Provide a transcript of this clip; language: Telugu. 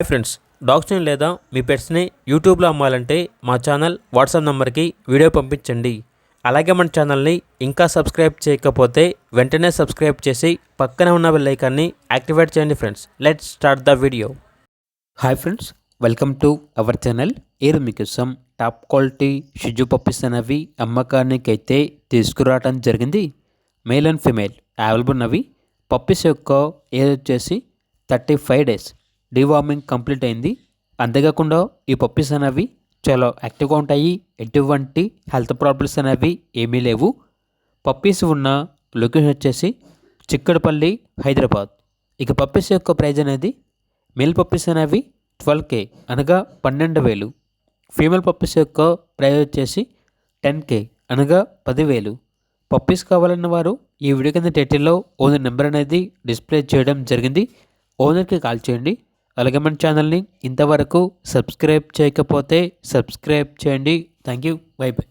ఫ్రెండ్స్, డాగ్స్ని లేదా మీ పెట్స్ని యూట్యూబ్లో అమ్మాలంటే మా ఛానల్ వాట్సాప్ నెంబర్కి వీడియో పంపించండి. అలాగే మన ఛానల్ని ఇంకా సబ్స్క్రైబ్ చేయకపోతే వెంటనే సబ్స్క్రైబ్ చేసి పక్కనే ఉన్న బెల్ ఐకాన్ని యాక్టివేట్ చేయండి. Friends, let's start the video. Hi friends, welcome to our channel. ఈరోజు మీకోసం టాప్ క్వాలిటీ షిజు పప్పీస్ అనేవి అమ్మకానికి అయితే తీసుకురావడం జరిగింది. మేల్ అండ్ ఫీమేల్ అవైలబుల్ ఉన్నవి. పప్పీస్ యొక్క ఏజ్ వచ్చేసి 35 డేస్. డీవార్మింగ్ కంప్లీట్ అయింది. అంతేకాకుండా ఈ పప్పీస్ అనేవి చాలా యాక్టివ్గా ఉంటాయి. ఎటువంటి హెల్త్ ప్రాబ్లమ్స్ అనేవి ఏమీ లేవు. పప్పీస్ ఉన్న లొకేషన్ వచ్చేసి చిక్కడపల్లి, హైదరాబాద్. ఇక పప్పీస్ యొక్క ప్రైజ్ అనేది మేల్ పప్పీస్ అనేవి 12K అనగా 12,000. ఫీమేల్ పప్పీస్ యొక్క ప్రైజ్ వచ్చేసి 10K అనగా 10,000. పప్పీస్ కావాలన్న వారు ఈ వీడియో కింద టైటిల్లో ఓనర్ నెంబర్ అనేది డిస్ప్లే చేయడం జరిగింది. ఓనర్కి కాల్ చేయండి. అలాగే మన ఛానల్ని ఇంతవరకు సబ్స్క్రైబ్ చేయకపోతే సబ్స్క్రైబ్ చేయండి. Thank you. By by.